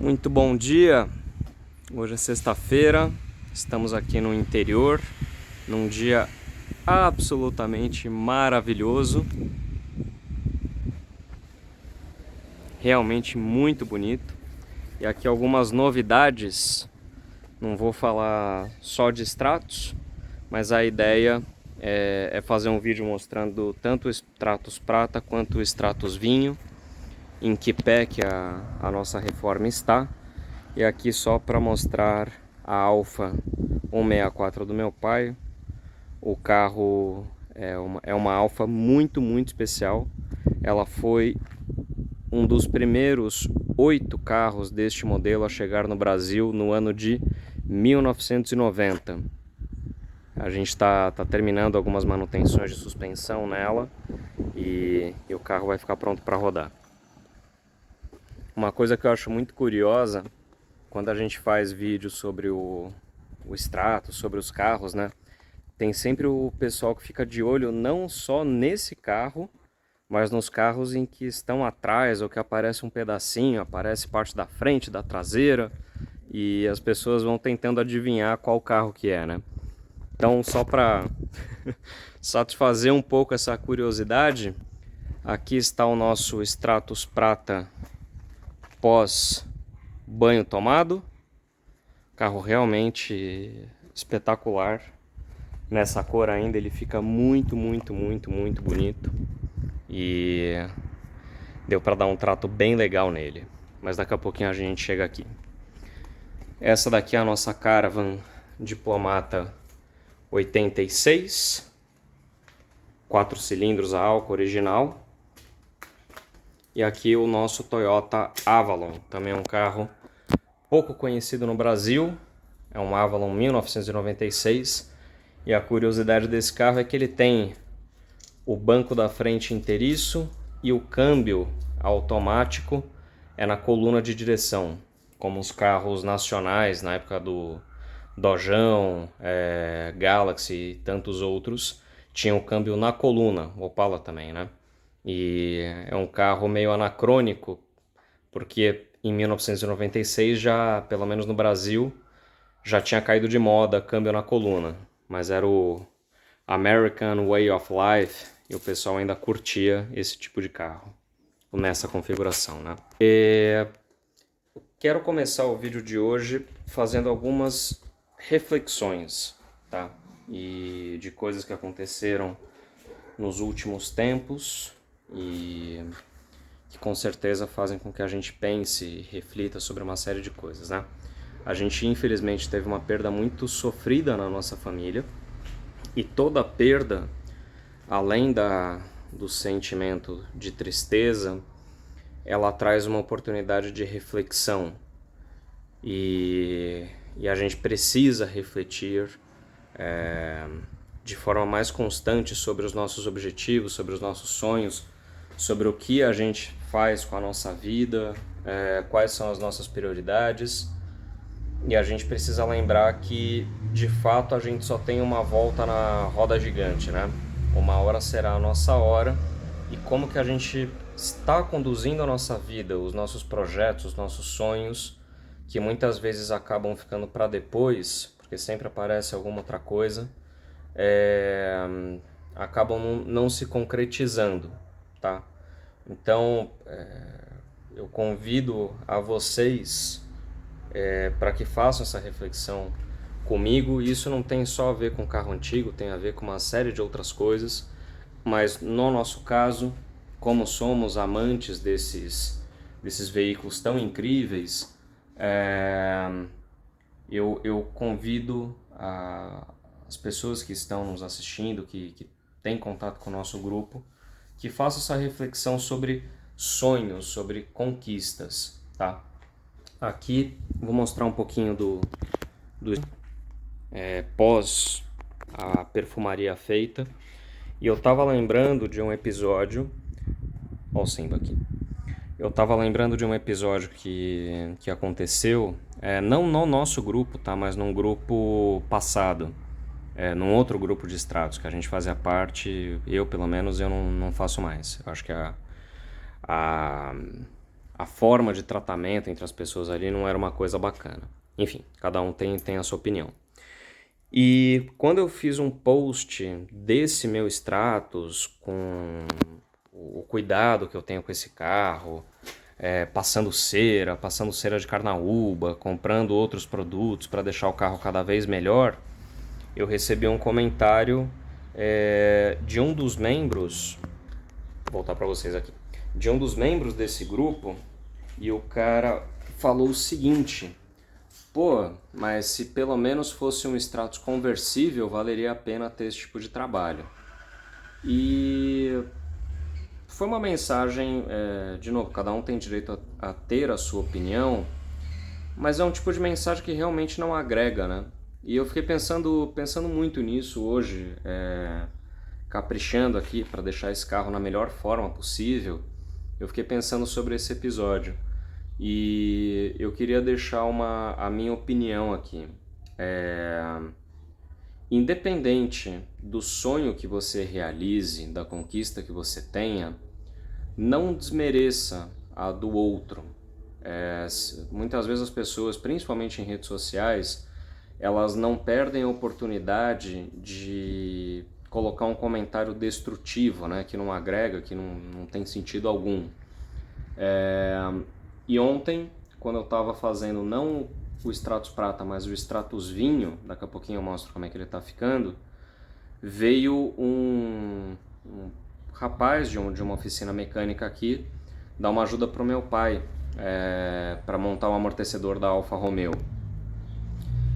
Muito bom dia, hoje é sexta-feira, estamos aqui no interior, num dia absolutamente maravilhoso, realmente muito bonito. E aqui algumas novidades, não vou falar só de extratos, mas a ideia é fazer um vídeo mostrando tanto o extratos prata quanto o extratos vinho, em que pé que a nossa reforma está. E aqui só para mostrar a Alfa 164 do meu pai. O carro é uma Alfa muito especial. Ela foi um dos primeiros 8 carros deste modelo a chegar no Brasil no ano de 1990. A gente está terminando algumas manutenções de suspensão nela e o carro vai ficar pronto para rodar. Uma coisa que eu acho muito curiosa quando a gente faz vídeo sobre o extrato, sobre os carros, né? Tem sempre o pessoal que fica de olho não só nesse carro, mas nos carros em que estão atrás ou que aparece um pedacinho, aparece parte da frente, da traseira, e as pessoas vão tentando adivinhar qual carro que é, né? Então, só para satisfazer um pouco essa curiosidade, aqui está o nosso Stratos Prata pós banho tomado. Carro realmente espetacular. Nessa cor ainda ele fica muito bonito. E deu para dar um trato bem legal nele. Mas daqui a pouquinho a gente chega aqui. Essa daqui é a nossa Caravan Diplomata 86. 4 cilindros a álcool original. E aqui o nosso Toyota Avalon. Também é um carro pouco conhecido no Brasil. É um Avalon 1996. E a curiosidade desse carro é que ele tem o banco da frente inteiriço e o câmbio automático é na coluna de direção, como os carros nacionais na época do Dojão, Galaxy e tantos outros, tinham o câmbio na coluna, o Opala também, né? E é um carro meio anacrônico, porque em 1996 já, pelo menos no Brasil, já tinha caído de moda câmbio na coluna, mas era o American Way of Life e o pessoal ainda curtia esse tipo de carro nessa configuração, né? Quero começar o vídeo de hoje fazendo algumas reflexões, tá? E de coisas que aconteceram nos últimos tempos e que com certeza fazem com que a gente pense e reflita sobre uma série de coisas, né? A gente infelizmente teve uma perda muito sofrida na nossa família e toda perda, além do sentimento de tristeza, ela traz uma oportunidade de reflexão e a gente precisa refletir de forma mais constante sobre os nossos objetivos, sobre os nossos sonhos, sobre o que a gente faz com a nossa vida, quais são as nossas prioridades. E a gente precisa lembrar que, de fato, a gente só tem uma volta na roda gigante, né? Uma hora será a nossa hora. E como que a gente está conduzindo a nossa vida, os nossos projetos, os nossos sonhos, que muitas vezes acabam ficando para depois, porque sempre aparece alguma outra coisa, acabam não se concretizando, tá? Então, eu convido a vocês para que façam essa reflexão comigo. Isso não tem só a ver com carro antigo, tem a ver com uma série de outras coisas, mas no nosso caso, como somos amantes desses veículos tão incríveis, eu convido as pessoas que estão nos assistindo, que têm contato com o nosso grupo, que façam essa reflexão sobre sonhos, sobre conquistas, tá? Aqui vou mostrar um pouquinho do pós a perfumaria feita. E eu tava lembrando de um episódio. Ó o Simba aqui. Eu tava lembrando de um episódio que aconteceu, não no nosso grupo, tá? Mas num grupo passado. Num outro grupo de extratos que a gente fazia parte. Eu, pelo menos, eu não faço mais. Eu acho que a a forma de tratamento entre as pessoas ali não era uma coisa bacana. Enfim, cada um tem a sua opinião. E quando eu fiz um post desse meu status, com o cuidado que eu tenho com esse carro, passando cera de carnaúba, comprando outros produtos para deixar o carro cada vez melhor, eu recebi um comentário de um dos membros, vou voltar para vocês aqui, de um dos membros desse grupo, e o cara falou o seguinte: pô, mas se pelo menos fosse um Stratos conversível, valeria a pena ter esse tipo de trabalho. E foi uma mensagem, de novo, cada um tem direito a ter a sua opinião, mas é um tipo de mensagem que realmente não agrega, né? E eu fiquei pensando muito nisso hoje, caprichando aqui para deixar esse carro na melhor forma possível. Eu fiquei pensando sobre esse episódio e eu queria deixar a minha opinião aqui. Independente do sonho que você realize, da conquista que você tenha, não desmereça a do outro. Muitas vezes as pessoas, principalmente em redes sociais, elas não perdem a oportunidade de colocar um comentário destrutivo, né, que não agrega, que não tem sentido algum. E ontem, quando eu estava fazendo não o Stratos Prata, mas o Stratos Vinho, daqui a pouquinho eu mostro como é que ele está ficando, veio um rapaz de uma oficina mecânica aqui dar uma ajuda para o meu pai, para montar um amortecedor da Alfa Romeo.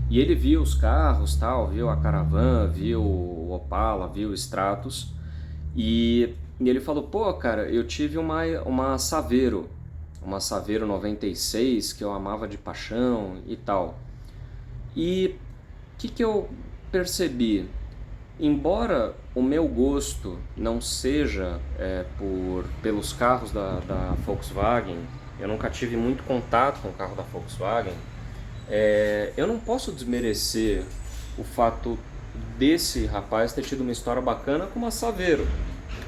E ele viu os carros, tal, viu a Caravan, viu o Opala, viu o Stratos, e ele falou: pô, cara, eu tive uma Saveiro 96 que eu amava de paixão e tal. E o que eu percebi? Embora o meu gosto não seja pelos carros da Volkswagen, eu nunca tive muito contato com o carro da Volkswagen, eu não posso desmerecer o fato desse rapaz ter tido uma história bacana com uma Saveiro.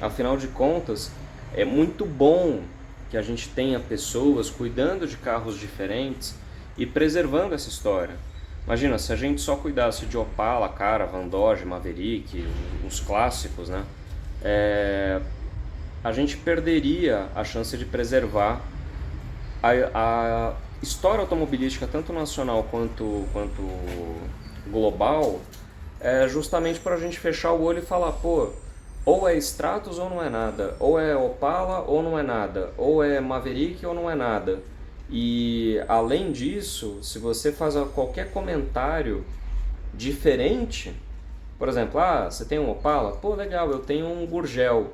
Afinal de contas, é muito bom que a gente tenha pessoas cuidando de carros diferentes e preservando essa história. Imagina, se a gente só cuidasse de Opala, Caravan, Dodge, Maverick, os clássicos, né? A gente perderia a chance de preservar a história automobilística, tanto nacional quanto global, justamente para a gente fechar o olho e falar: pô, ou é Stratos ou não é nada, ou é Opala ou não é nada, ou é Maverick ou não é nada. E além disso, se você faz qualquer comentário diferente, por exemplo, você tem um Opala? Pô, legal, eu tenho um Gurgel.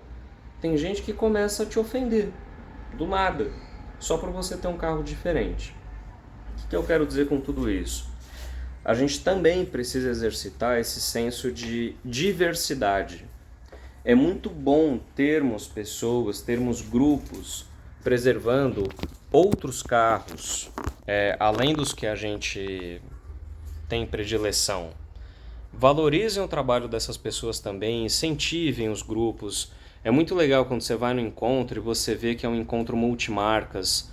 Tem gente que começa a te ofender, do nada, só por você ter um carro diferente. O que eu quero dizer com tudo isso? A gente também precisa exercitar esse senso de diversidade. É muito bom termos pessoas, termos grupos preservando outros carros, além dos que a gente tem predileção. Valorizem o trabalho dessas pessoas também, incentivem os grupos. É muito legal quando você vai no encontro e você vê que é um encontro multimarcas,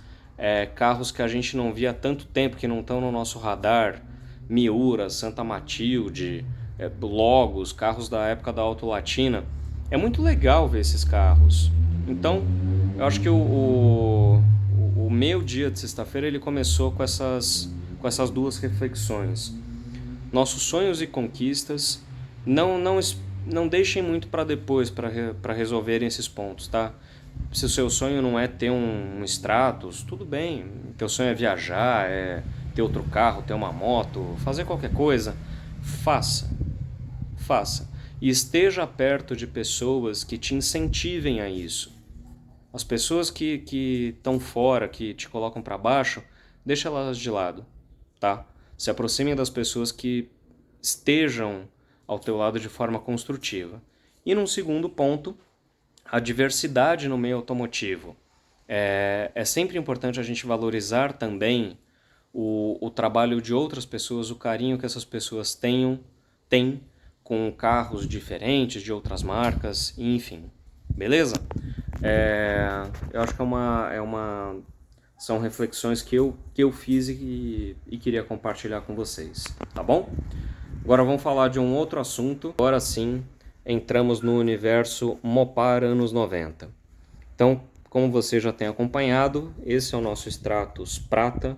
carros que a gente não via há tanto tempo, que não estão no nosso radar, Miura, Santa Matilde, Logos, carros da época da Auto Latina. É muito legal ver esses carros. Então, eu acho que o meu dia de sexta-feira ele começou com essas duas reflexões. Nossos sonhos e conquistas, não deixem muito para depois para resolverem esses pontos, tá? Se o seu sonho não é ter um Stratos, tudo bem. Teu sonho é viajar, é ter outro carro, ter uma moto, fazer qualquer coisa, faça. E esteja perto de pessoas que te incentivem a isso. As pessoas que estão fora, que te colocam para baixo, deixa elas de lado, tá? Se aproximem das pessoas que estejam ao teu lado de forma construtiva. E num segundo ponto, a diversidade no meio automotivo. É sempre importante a gente valorizar também o trabalho de outras pessoas, o carinho que essas pessoas têm com carros diferentes, de outras marcas, enfim. Beleza? Eu acho que é uma são reflexões que eu fiz e queria compartilhar com vocês, tá bom? Agora vamos falar de um outro assunto. Agora sim, entramos no universo Mopar anos 90. Então, como você já tem acompanhado, esse é o nosso Stratos Prata.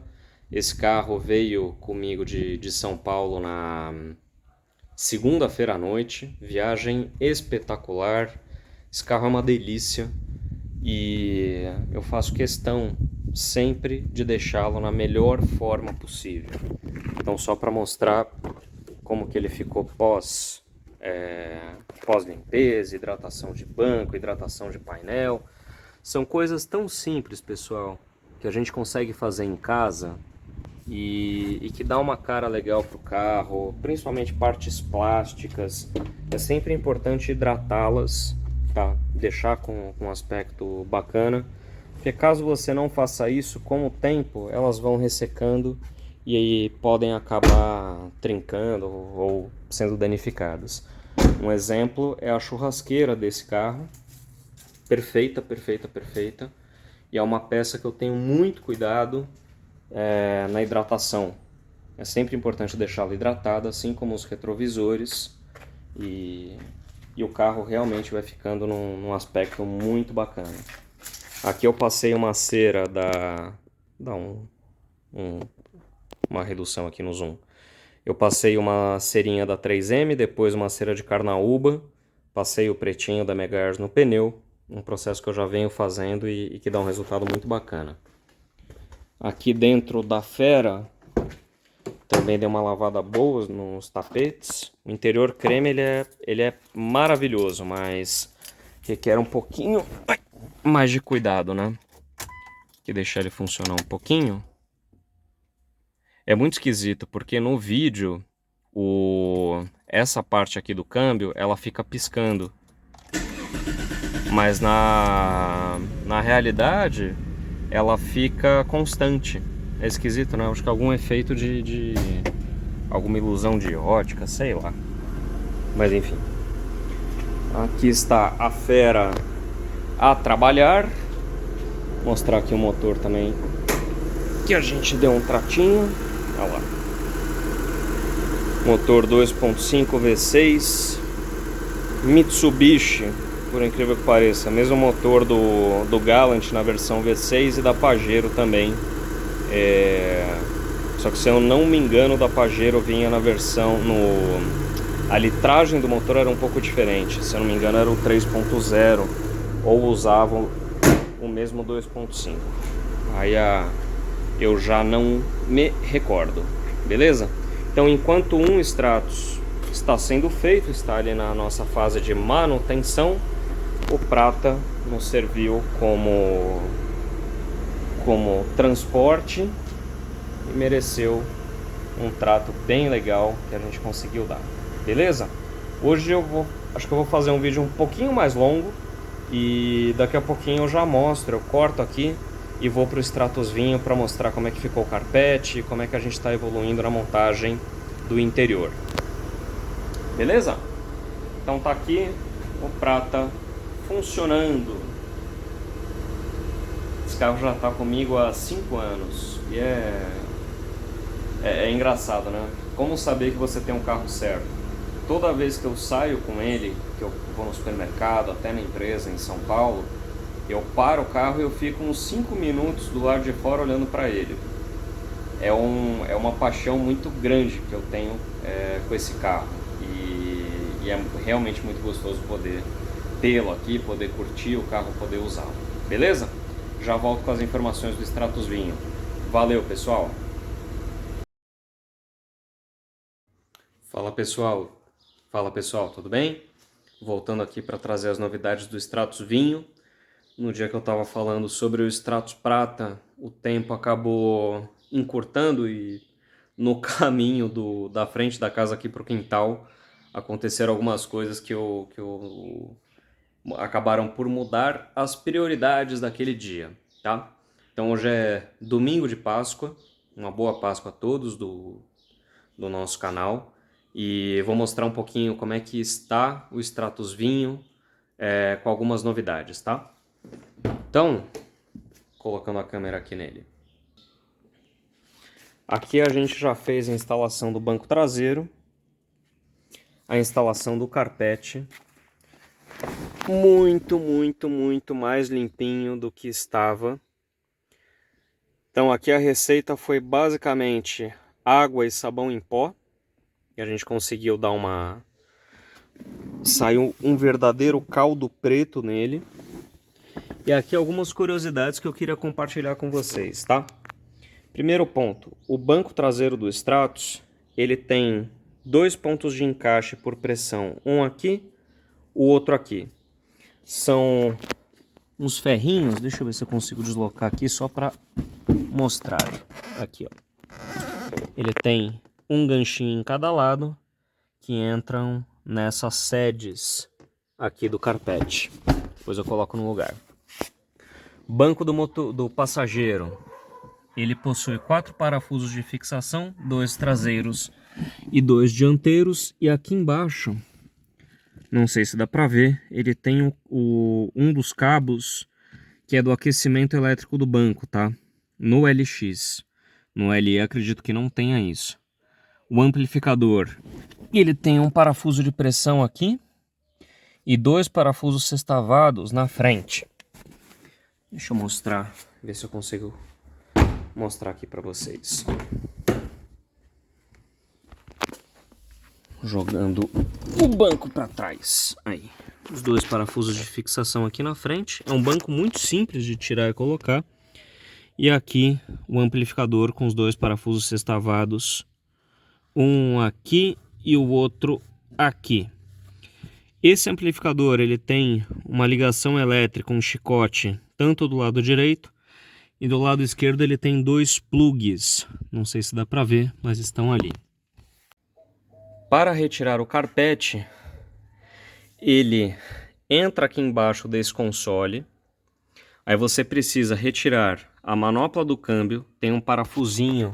Esse carro veio comigo de São Paulo na segunda-feira à noite. Viagem espetacular. Esse carro é uma delícia e eu faço questão sempre de deixá-lo na melhor forma possível. Então, só para mostrar como que ele ficou pós-limpeza, hidratação de banco, hidratação de painel. São coisas tão simples, pessoal, que a gente consegue fazer em casa e que dá uma cara legal pro carro, principalmente partes plásticas. É sempre importante hidratá-las, tá? Deixar com um aspecto bacana, porque caso você não faça isso, com o tempo elas vão ressecando e aí podem acabar trincando ou sendo danificadas. Um exemplo é a churrasqueira desse carro, perfeita, perfeita, perfeita, e é uma peça que eu tenho muito cuidado na hidratação. É sempre importante deixá-la hidratada, assim como os retrovisores, e o carro realmente vai ficando num aspecto muito bacana. Aqui eu passei uma cera uma redução aqui no zoom. Eu passei uma cerinha da 3M, depois uma cera de carnaúba, passei o pretinho da Megaers no pneu, um processo que eu já venho fazendo e que dá um resultado muito bacana. Aqui dentro da Fera também dei uma lavada boa nos tapetes. O interior creme ele é maravilhoso, mas requer um pouquinho mais de cuidado, né? Que deixar ele funcionar um pouquinho. É muito esquisito, porque no vídeo essa parte aqui do câmbio ela fica piscando, mas na realidade ela fica constante. É esquisito, né? Acho que algum efeito de alguma ilusão de ótica, sei lá. Mas enfim. Aqui está a Fera a trabalhar. Vou mostrar aqui o motor também, que a gente deu um tratinho. Olha lá. Motor 2.5 V6 Mitsubishi, por incrível que pareça. Mesmo motor do Galant na versão V6 e da Pajero também. Só que, se eu não me engano, da Pajero vinha na versão... A litragem do motor era um pouco diferente. Se eu não me engano, era o 3.0 ou usavam o mesmo 2.5. Aí eu já não me recordo. Beleza? Então, enquanto um Stratos está sendo feito, está ali na nossa fase de manutenção, o Prata nos serviu como transporte e mereceu um trato bem legal que a gente conseguiu dar. Beleza? Hoje acho que eu vou fazer um vídeo um pouquinho mais longo e daqui a pouquinho eu já mostro, eu corto aqui e vou para o Stratos Vinho para mostrar como é que ficou o carpete, como é que a gente está evoluindo na montagem do interior. Beleza? Então tá aqui o Prata funcionando. Esse carro já está comigo há 5 anos e é engraçado, né? Como saber que você tem um carro certo? Toda vez que eu saio com ele, que eu vou no supermercado, até na empresa em São Paulo, eu paro o carro e eu fico uns 5 minutos do lado de fora olhando para ele. É uma paixão muito grande que eu tenho com esse carro e é realmente muito gostoso poder tê-lo aqui, poder curtir o carro, poder usá-lo. Beleza? Já volto com as informações do Stratos Vinho. Valeu, pessoal! Fala pessoal, tudo bem? Voltando aqui para trazer as novidades do Stratos Vinho. No dia que eu estava falando sobre o Stratos Prata, o tempo acabou encurtando e no caminho da frente da casa aqui para o quintal aconteceram algumas coisas que acabaram por mudar as prioridades daquele dia, tá? Então hoje é domingo de Páscoa, uma boa Páscoa a todos do nosso canal. E vou mostrar um pouquinho como é que está o Stratos Vinho com algumas novidades, tá? Então, colocando a câmera aqui nele. Aqui a gente já fez a instalação do banco traseiro, a instalação do carpete. Muito mais limpinho do que estava. Então aqui a receita foi basicamente água e sabão em pó. E a gente conseguiu dar uma... Saiu um verdadeiro caldo preto nele. E aqui algumas curiosidades que eu queria compartilhar com vocês, tá? Primeiro ponto, o banco traseiro do Stratos, ele tem 2 pontos de encaixe por pressão, um aqui, o outro aqui. São uns ferrinhos, deixa eu ver se eu consigo deslocar aqui só para mostrar. Aqui, ó. Ele tem um ganchinho em cada lado que entram nessas sedes aqui do carpete. Depois eu coloco no lugar. Banco do passageiro. Ele possui 4 parafusos de fixação, 2 traseiros e 2 dianteiros. E aqui embaixo, não sei se dá para ver, ele tem um dos cabos que é do aquecimento elétrico do banco, tá? No LX. No LE acredito que não tenha isso. O amplificador, ele tem um parafuso de pressão aqui e 2 parafusos sextavados na frente. Deixa eu mostrar, ver se eu consigo mostrar aqui para vocês. Jogando o banco para trás. Aí, os 2 parafusos de fixação aqui na frente. É um banco muito simples de tirar e colocar. E aqui o amplificador com os 2 parafusos sextavados. Um aqui e o outro aqui. Esse amplificador ele tem uma ligação elétrica, um chicote, tanto do lado direito e do lado esquerdo ele tem 2 plugs. Não sei se dá para ver, mas estão ali. Para retirar o carpete, ele entra aqui embaixo desse console. Aí você precisa retirar a manopla do câmbio. Tem um parafusinho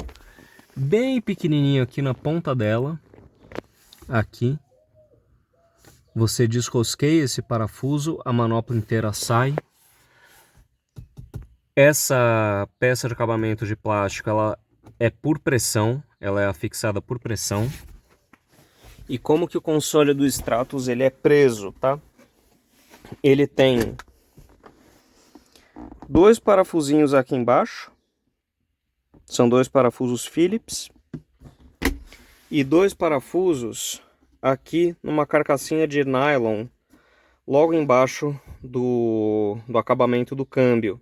bem pequenininho aqui na ponta dela. Aqui. Você desrosqueia esse parafuso, a manopla inteira sai. Essa peça de acabamento de plástico, ela é por pressão, ela é afixada por pressão. E como que o console do Stratos ele é preso, tá? Ele tem 2 parafusinhos aqui embaixo. São 2 parafusos Phillips. E 2 parafusos aqui numa carcassinha de nylon. Logo embaixo do acabamento do câmbio.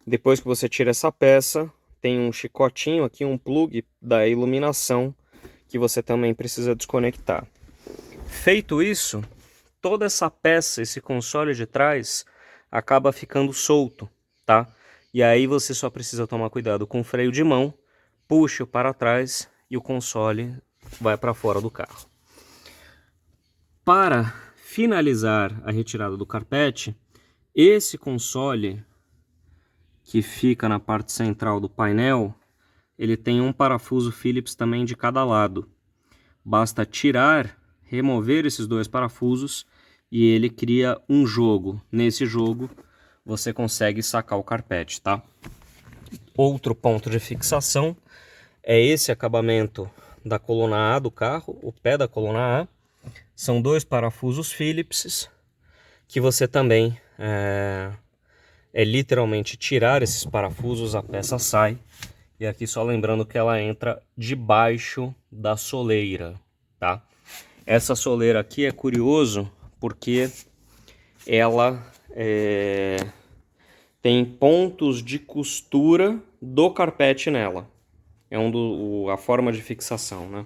Depois que você tira essa peça, tem um chicotinho aqui, um plug da iluminação, que você também precisa desconectar. Feito isso, toda essa peça, esse console de trás, acaba ficando solto, tá? E aí você só precisa tomar cuidado com o freio de mão, puxa para trás e o console vai para fora do carro. Para finalizar a retirada do carpete, esse console que fica na parte central do painel, ele tem um parafuso Phillips também de cada lado. Basta tirar, remover esses 2 parafusos e ele cria um jogo. Nesse jogo você consegue sacar o carpete, tá? Outro ponto de fixação é esse acabamento da coluna A do carro, o pé da coluna A. São 2 parafusos Phillips que você também literalmente tirar esses parafusos, a peça sai. E aqui só lembrando que ela entra debaixo da soleira, tá? Essa soleira aqui é curioso porque ela tem pontos de costura do carpete nela. É a forma de fixação, né?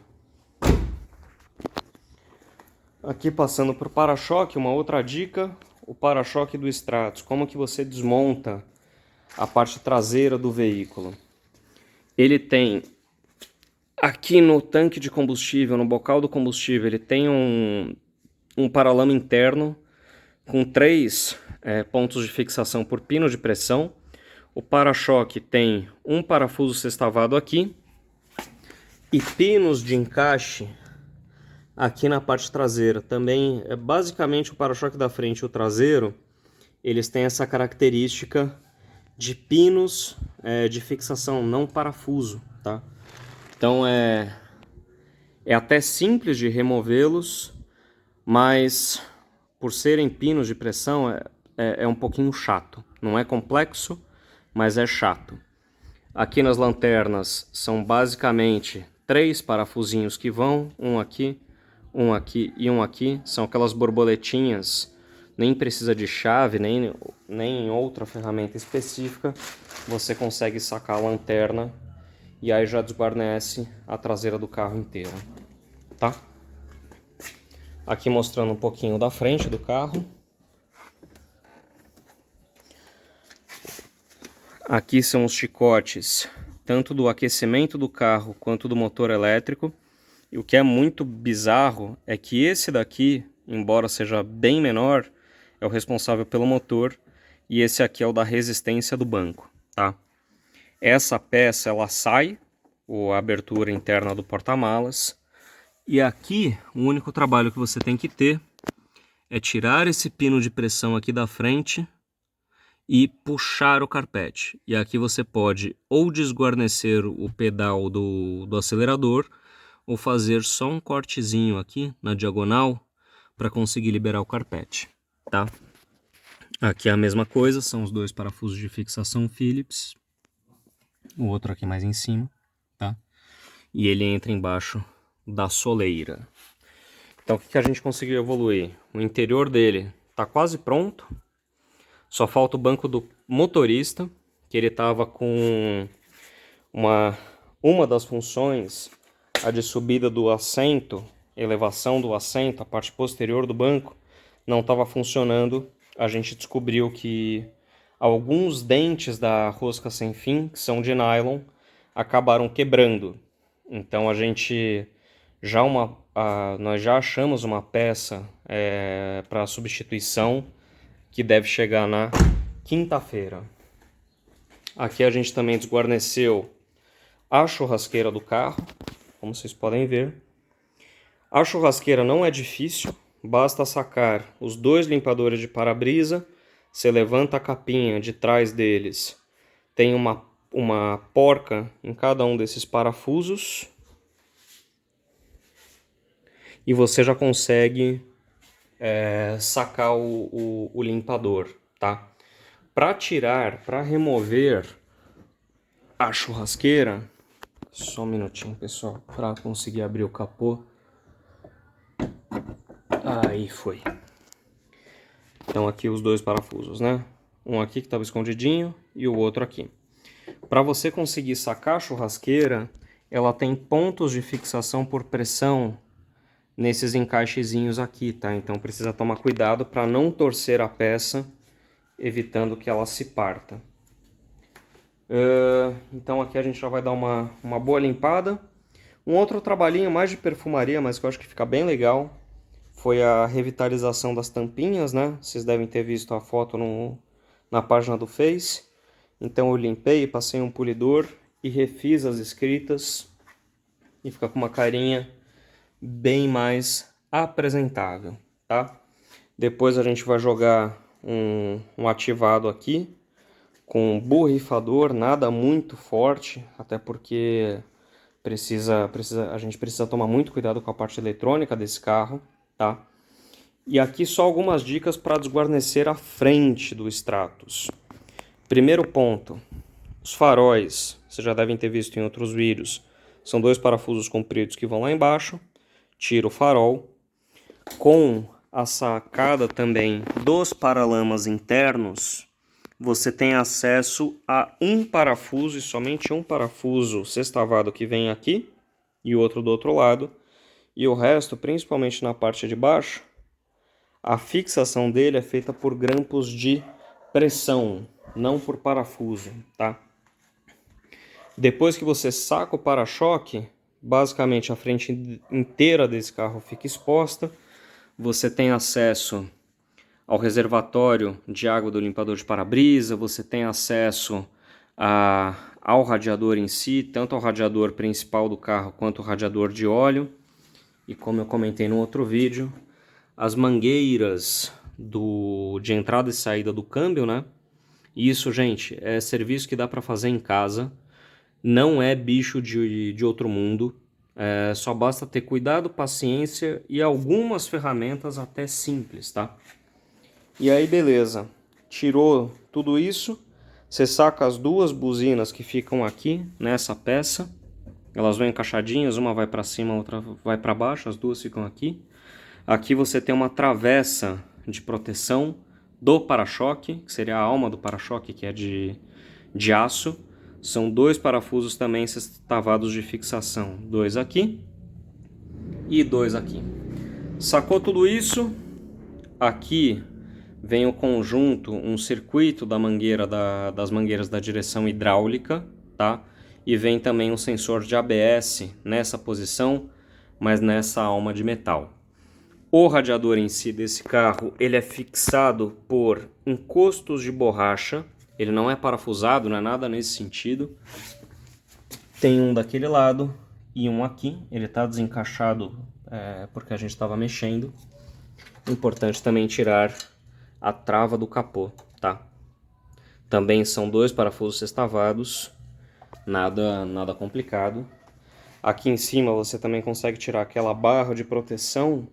Aqui passando para o para-choque, uma outra dica, o para-choque do Stratos. Como que você desmonta a parte traseira do veículo? Ele tem aqui no tanque de combustível, no bocal do combustível, ele tem um paralama interno com 3 pontos de fixação por pino de pressão. O para-choque tem um parafuso sextavado aqui e pinos de encaixe aqui na parte traseira. Também basicamente o para-choque da frente e o traseiro, eles têm essa característica de pinos de fixação, não parafuso, tá? Então é até simples de removê-los, mas por serem pinos de pressão é um pouquinho chato. Não é complexo, mas é chato. Aqui nas lanternas são basicamente 3 parafusinhos que vão, um aqui e um aqui. São aquelas borboletinhas, nem precisa de chave, nem outra ferramenta específica. Você consegue sacar a lanterna e aí já desguarnece a traseira do carro inteira, tá? Aqui mostrando um pouquinho da frente do carro. Aqui são os chicotes, tanto do aquecimento do carro quanto do motor elétrico. E o que é muito bizarro é que esse daqui, embora seja bem menor, é o responsável pelo motor, e esse aqui é o da resistência do banco, tá? Essa peça ela sai, a abertura interna do porta-malas, e aqui o único trabalho que você tem que ter é tirar esse pino de pressão aqui da frente e puxar o carpete. E aqui você pode ou desguarnecer o pedal do acelerador, ou fazer só um cortezinho aqui na diagonal para conseguir liberar o carpete, tá? Aqui é a mesma coisa, são os 2 parafusos de fixação Phillips, o outro aqui mais em cima, tá? E ele entra embaixo da soleira. Então o que a gente conseguiu evoluir? O interior dele tá quase pronto, só falta o banco do motorista, que ele tava com uma das funções, a de subida do assento, elevação do assento, a parte posterior do banco, não estava funcionando. A gente descobriu que alguns dentes da rosca sem fim, que são de nylon, acabaram quebrando. Então nós já achamos uma peça para substituição que deve chegar na quinta-feira. Aqui a gente também desguarneceu a churrasqueira do carro, como vocês podem ver. A churrasqueira não é difícil, basta sacar os 2 limpadores de para-brisa, você levanta a capinha de trás deles, tem uma porca em cada um desses parafusos e você já consegue sacar o limpador, tá? Para remover a churrasqueira, só um minutinho, pessoal, para conseguir abrir o capô. Aí foi. Então aqui os 2 parafusos, né? Um aqui que estava escondidinho e o outro aqui. Para você conseguir sacar a churrasqueira, ela tem pontos de fixação por pressão nesses encaixezinhos aqui, tá? Então precisa tomar cuidado para não torcer a peça, evitando que ela se parta. Então aqui a gente já vai dar uma boa limpada. Um outro trabalhinho mais de perfumaria, mas que eu acho que fica bem legal, foi a revitalização das tampinhas, né? Vocês devem ter visto a foto na página do Face. Então eu limpei, passei um polidor e refiz as escritas. E fica com uma carinha bem mais apresentável, tá? Depois a gente vai jogar um ativado aqui com um borrifador, nada muito forte, até porque a gente precisa tomar muito cuidado com a parte eletrônica desse carro, tá? E aqui só algumas dicas para desguarnecer a frente do Stratos. Primeiro ponto, os faróis, vocês já devem ter visto em outros vídeos, são 2 parafusos compridos que vão lá embaixo, tira o farol. Com a sacada também dos paralamas internos, você tem acesso a um parafuso e somente um parafuso sextavado que vem aqui e outro do outro lado. E o resto, principalmente na parte de baixo, a fixação dele é feita por grampos de pressão, não por parafuso, tá? Depois que você saca o para-choque, basicamente a frente inteira desse carro fica exposta. Você tem acesso ao reservatório de água do limpador de para-brisa, você tem acesso ao radiador em si, tanto ao radiador principal do carro quanto ao radiador de óleo. E como eu comentei no outro vídeo, as mangueiras de entrada e saída do câmbio, né? Isso, gente, é serviço que dá para fazer em casa. Não é bicho de outro mundo. Só basta ter cuidado, paciência e algumas ferramentas até simples, tá? E aí, beleza. Tirou tudo isso. Você saca as duas buzinas que ficam aqui nessa peça. Elas vão encaixadinhas, uma vai para cima, a outra vai para baixo, as duas ficam aqui. Aqui você tem uma travessa de proteção do para-choque, que seria a alma do para-choque, que é de aço. São dois parafusos também sextavados de fixação. Dois aqui e dois aqui. Sacou tudo isso? Aqui vem o conjunto, um circuito da mangueira das mangueiras da direção hidráulica, tá? E vem também um sensor de ABS nessa posição, mas nessa alma de metal. O radiador em si desse carro, ele é fixado por encostos de borracha. Ele não é parafusado, não é nada nesse sentido. Tem um daquele lado e um aqui. Ele está desencaixado porque a gente estava mexendo. Importante também tirar a trava do capô, tá? Também são dois parafusos sextavados. Nada complicado. Aqui em cima você também consegue tirar aquela barra de proteção.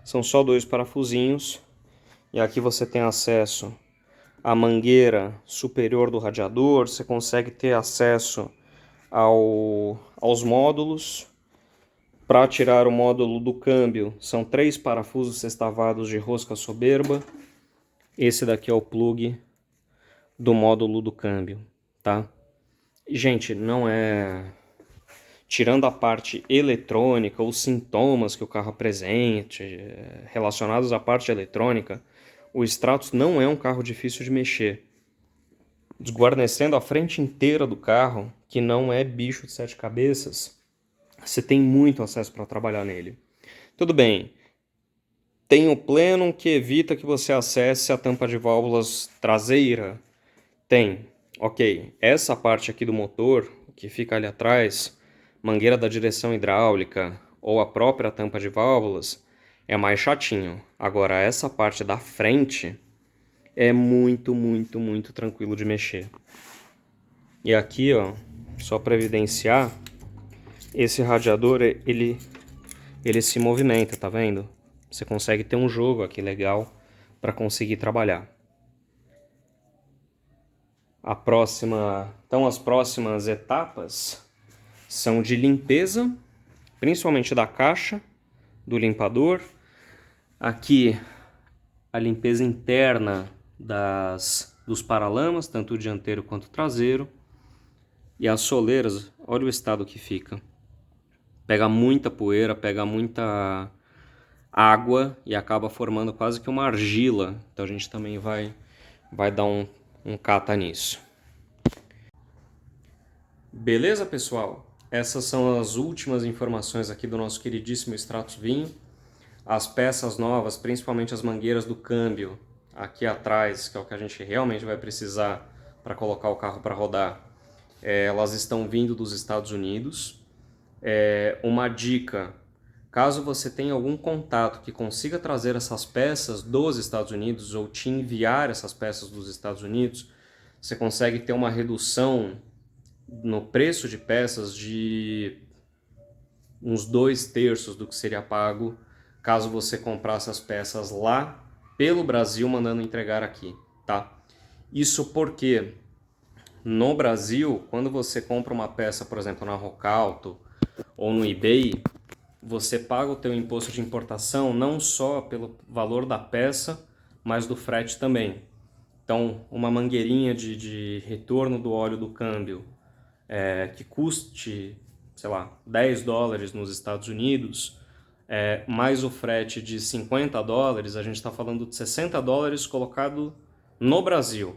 São só dois parafusinhos. E aqui você tem acesso à mangueira superior do radiador. Você consegue ter acesso aos módulos. Para tirar o módulo do câmbio, são 3 parafusos sextavados de rosca soberba. Esse daqui é o plug do módulo do câmbio, tá? Gente, não é... Tirando a parte eletrônica, os sintomas que o carro apresenta, relacionados à parte eletrônica, o Stratos não é um carro difícil de mexer. Desguarnecendo a frente inteira do carro, que não é bicho de 7 cabeças, você tem muito acesso para trabalhar nele. Tudo bem, tem o Plenum que evita que você acesse a tampa de válvulas traseira. Tem, ok. Essa parte aqui do motor, que fica ali atrás, mangueira da direção hidráulica ou a própria tampa de válvulas, é mais chatinho. Agora, essa parte da frente é muito tranquilo de mexer. E aqui, ó, só para evidenciar, esse radiador, ele se movimenta, tá vendo? Você consegue ter um jogo aqui legal para conseguir trabalhar. Então as próximas etapas são de limpeza, principalmente da caixa, do limpador. Aqui a limpeza interna dos paralamas, tanto o dianteiro quanto o traseiro. E as soleiras, olha o estado que fica. Pega muita poeira, pega muita água e acaba formando quase que uma argila. Então a gente também vai dar um cata nisso. Beleza, pessoal? Essas são as últimas informações aqui do nosso queridíssimo Stratos Vinho. As peças novas, principalmente as mangueiras do câmbio aqui atrás, que é o que a gente realmente vai precisar para colocar o carro para rodar, elas estão vindo dos Estados Unidos. Uma dica: caso você tenha algum contato que consiga trazer essas peças dos Estados Unidos ou te enviar essas peças dos Estados Unidos, você consegue ter uma redução no preço de peças de uns 2/3 do que seria pago caso você comprasse as peças lá pelo Brasil mandando entregar aqui, tá? Isso porque no Brasil, quando você compra uma peça, por exemplo, na Rocauto ou no eBay, você paga o teu imposto de importação não só pelo valor da peça, mas do frete também. Então, uma mangueirinha de retorno do óleo do câmbio que custe, sei lá, $10 nos Estados Unidos, mais o frete de $50, a gente está falando de $60 colocado no Brasil.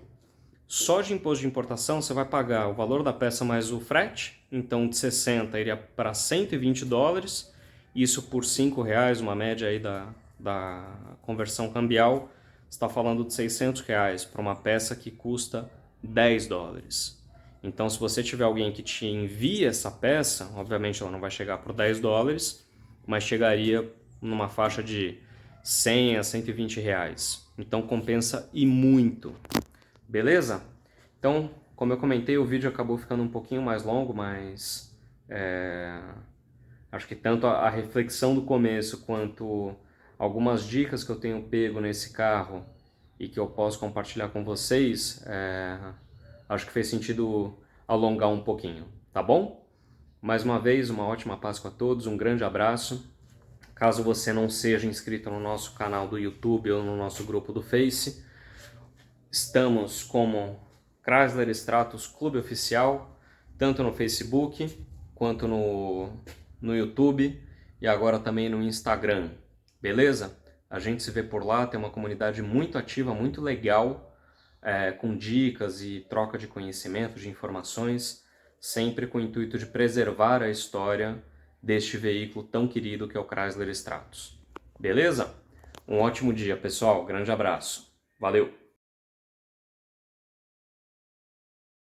Só de imposto de importação você vai pagar o valor da peça mais o frete, então de 60 iria para $120, isso por R$5, uma média aí da conversão cambial, está falando de R$600 para uma peça que custa $10. Então, se você tiver alguém que te envie essa peça, obviamente ela não vai chegar por $10, mas chegaria numa faixa de 100 a R$120. Então, compensa e muito. Beleza? Então, Como eu comentei, o vídeo acabou ficando um pouquinho mais longo, mas acho que tanto a reflexão do começo quanto algumas dicas que eu tenho pego nesse carro e que eu posso compartilhar com vocês, acho que fez sentido alongar um pouquinho, tá bom? Mais uma vez, uma ótima Páscoa a todos, um grande abraço. Caso você não seja inscrito no nosso canal do YouTube ou no nosso grupo do Face, estamos como Chrysler Stratus Clube Oficial, tanto no Facebook quanto no YouTube e agora também no Instagram, beleza? A gente se vê por lá, tem uma comunidade muito ativa, muito legal, com dicas e troca de conhecimento, de informações, sempre com o intuito de preservar a história deste veículo tão querido que é o Chrysler Stratus. Beleza? Um ótimo dia, pessoal. Grande abraço. Valeu!